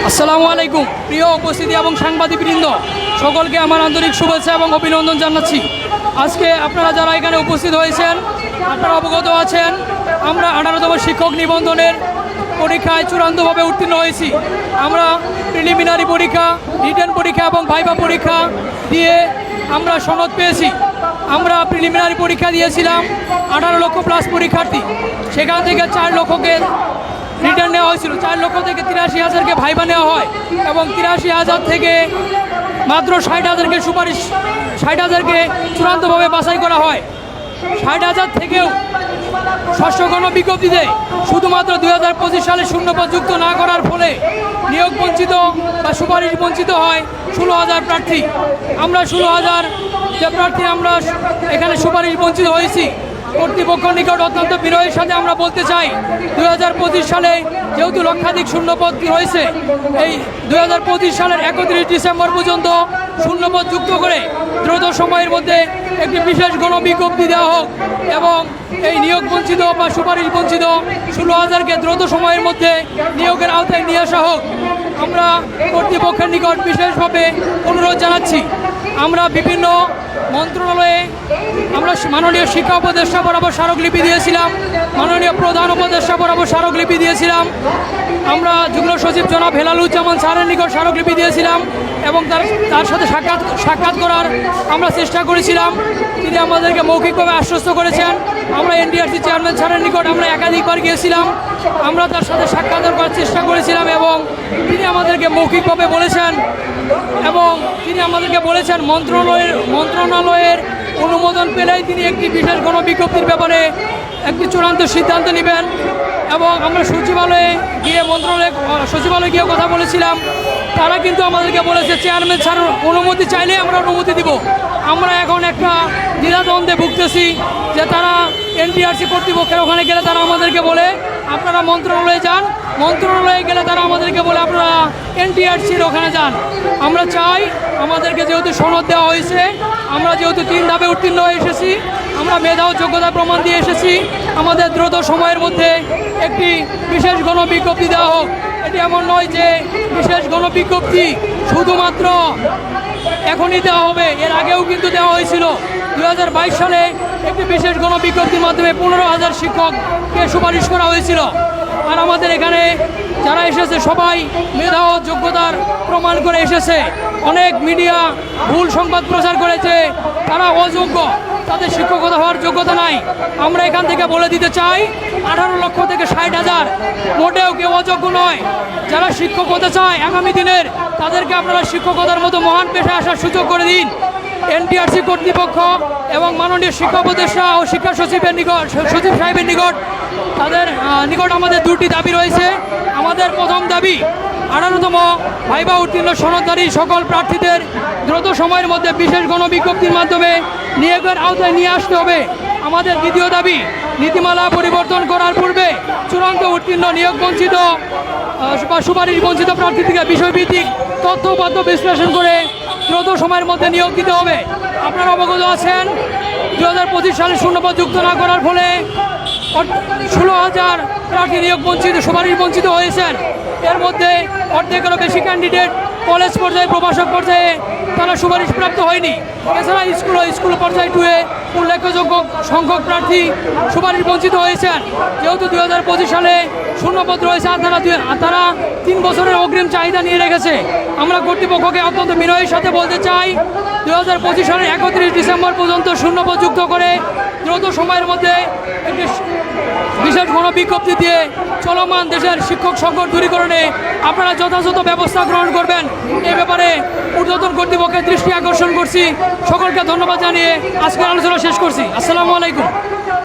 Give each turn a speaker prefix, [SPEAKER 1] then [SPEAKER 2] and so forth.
[SPEAKER 1] আসসালামু আলাইকুম প্রিয় উপস্থিতি এবং সাংবাদিকবৃন্দ, সকলকে আমার আন্তরিক শুভেচ্ছা এবং অভিনন্দন জানাচ্ছি। আজকে আপনারা যারা এখানে উপস্থিত হয়েছেন, আপনারা অবগত আছেন আমরা 18তম শিক্ষক নিবন্ধনের পরীক্ষায় চূড়ান্তভাবে উত্তীর্ণ হয়েছি। আমরা প্রিলিমিনারি পরীক্ষা, রিটেন পরীক্ষা এবং ভাইভা পরীক্ষা দিয়ে আমরা সনদ পেয়েছি। আমরা প্রিলিমিনারি পরীক্ষা দিয়েছিলাম 18 লক্ষ প্লাস পরীক্ষার্থী, সেখান থেকে 4 লক্ষকে রিটার্ন নেওয়া হয়েছিল। 4 লক্ষ থেকে 83,000কে ভাইভা নেওয়া হয় এবং 83,000 থেকে মাত্র 60,000কে 60,000কে চূড়ান্তভাবে বাছাই করা হয়। 60,000 থেকেও ষষ্ঠ গণবিজ্ঞপ্তিতে শুধুমাত্র 2025 সালে শূন্যপদ যুক্ত না করার ফলে নিয়োগ বঞ্চিত বা সুপারিশ বঞ্চিত হয় 16,000 প্রার্থী। আমরা 16,000 যে প্রার্থী আমরা এখানে সুপারিশ বঞ্চিত হয়েছি। কর্তৃপক্ষের নিকট অত্যন্ত বিনয়ের সাথে আমরা বলতে চাই, 2025 সালে যেহেতু লক্ষাধিক শূন্যপদ রয়েছে, এই 2025 সালের 31 ডিসেম্বর পর্যন্ত শূন্যপদ যুক্ত করে দ্রুত সময়ের মধ্যে একটি বিশেষ গণবিজ্ঞপ্তি দেওয়া হোক এবং এই নিয়োগ বঞ্চিত বা সুপারিশ বঞ্চিত 16,000কে দ্রুত সময়ের মধ্যে নিয়োগের আওতায় নিয়ে আসা হোক। আমরা কর্তৃপক্ষের নিকট বিশেষভাবে অনুরোধ জানাচ্ছি। আমরা বিভিন্ন মন্ত্রণালয়ে আমরা মাননীয় শিক্ষা উপদেষ্টা বরাবর স্মারকলিপি দিয়েছিলাম, মাননীয় প্রধান উপদেষ্টা বরাবর স্মারকলিপি দিয়েছিলাম, আমরা যুগ্ম সচিব জনাব হেলালুজ্জামান স্যারের নিকট স্মারকলিপি দিয়েছিলাম এবং তার সাথে সাক্ষাৎ করার আমরা চেষ্টা করেছিলাম। তিনি আমাদেরকে মৌখিকভাবে আশ্বস্ত করেছেন। আমরা এনটিআরসি চেয়ারম্যান স্যারের নিকট আমরা একাধিকবার গিয়েছিলাম, আমরা তার সাথে সাক্ষাৎ করার চেষ্টা করেছিলাম এবং তিনি আমাদেরকে মৌখিকভাবে বলেছেন মন্ত্রণালয়ের অনুমোদন পেলেই তিনি একটি বিশেষ গণবিজ্ঞপ্তির ব্যাপারে একটি চূড়ান্ত সিদ্ধান্ত নেবেন। এবং আমরা সচিবালয়ে গিয়ে কথা বলেছিলাম, তারা কিন্তু আমাদেরকে বলেছে চেয়ারম্যান স্যার অনুমতি চাইলে আমরা অনুমতি দিব। আমরা এখন একটা দ্বিধাদ্বন্দ্বে ভুগতেছি যে তারা এনটিআরসি কর্তৃপক্ষের ওখানে গেলে তারা আমাদেরকে বলে আপনারা মন্ত্রণালয়ে যান, মন্ত্রণালয়ে গেলে তারা আমাদেরকে বলে আপনারা এনটিআরসির ওখানে যান। আমরা চাই আমাদেরকে যেহেতু সনদ দেওয়া হয়েছে, আমরা যেহেতু 3 ধাপে উত্তীর্ণ হয়ে এসেছি, আমরা মেধা ও যোগ্যতা প্রমাণ দিয়ে এসেছি, আমাদের দ্রুত সময়ের মধ্যে একটি বিশেষ গণবিজ্ঞপ্তি দেওয়া হোক। এটি এমন নয় যে বিশেষ গণবিজ্ঞপ্তি শুধুমাত্র এখনই দেওয়া হবে, এর আগেও কিন্তু দেওয়া হয়েছিল। 2022 সালে একটি বিশেষ গণবিজ্ঞপ্তির মাধ্যমে 15,000 শিক্ষককে সুপারিশ করা হয়েছিল। আর আমাদের এখানে যারা এসেছে সবাই মেধা ও যোগ্যতার প্রমাণ করে এসেছে। অনেক মিডিয়া ভুল সংবাদ প্রচার করেছে তারা অযোগ্য, তাদের শিক্ষকতা হওয়ার যোগ্যতা নাই। আমরা এখান থেকে বলে দিতে চাই 18 লক্ষ থেকে 60,000 মোটেও কেউ অযোগ্য নয়। যারা শিক্ষক হতে চায় আগামী দিনের, তাদেরকে আপনারা শিক্ষকতার মতো মহান পেশায় আসার সুযোগ করে দিন। এনটিআরসি কর্তৃপক্ষ এবং মাননীয় শিক্ষা উপদেষ্টা ও শিক্ষা সচিব সাহেবের নিকট তাদের নিকট আমাদের 2টি দাবি রয়েছে। আমাদের প্রথম দাবি 18তম ভাইভা উত্তীর্ণ সনদধারী সকল প্রার্থীদের দ্রুত সময়ের মধ্যে বিশেষ গণবিজ্ঞপ্তির মাধ্যমে নিয়োগের আওতায় নিয়ে আসতে হবে। আমাদের দ্বিতীয় দাবি নীতিমালা পরিবর্তন করার পূর্বে চূড়ান্ত উত্তীর্ণ নিয়োগ বঞ্চিত বা সুপারিশ বঞ্চিত প্রার্থীদেরকে বিষয়ভিত্তিক তথ্যপত্র বিশ্লেষণ করে দ্রুত সময়ের মধ্যে নিয়োগ দিতে হবে। আপনারা অবগত আছেন 2025 সালে শূন্যপদ যুক্ত না করার ফলে 16,000 প্রার্থী নিয়োগ বঞ্চিত সুপারিশ বঞ্চিত হয়েছেন। এর মধ্যে অর্ধেকেরও বেশি ক্যান্ডিডেট কলেজ পর্যায়ে প্রভাষক পর্যায়ে তারা সুপারিশ প্রাপ্ত হয়নি। এছাড়া স্কুল পর্যায়ে 2-এ উল্লেখযোগ্য সংখ্যক প্রার্থী সুপারিশ বঞ্চিত হয়েছেন। যেহেতু 2025 সালে শূন্যপদ রয়েছে আর তারা 3 বছরের অগ্রিম চাহিদা নিয়ে রেখেছে। আমরা কর্তৃপক্ষকে অত্যন্ত বিনয়ের সাথে বলতে চাই 2025 সালের 31 ডিসেম্বর পর্যন্ত শূন্যপদ যুক্ত করে দ্রুত সময়ের মধ্যে একটি বিশেষ গণবিজ্ঞপ্তি দিয়ে চলমান দেশের শিক্ষক সংকট দূরীকরণে আপনারা যথাযথ ব্যবস্থা গ্রহণ করবেন। এ ব্যাপারে ঊর্ধ্বতন কর্তৃপক্ষের দৃষ্টি আকর্ষণ করছি। সকলকে ধন্যবাদ জানিয়ে আজকের আলোচনা শেষ করছি। আসসালামু আলাইকুম।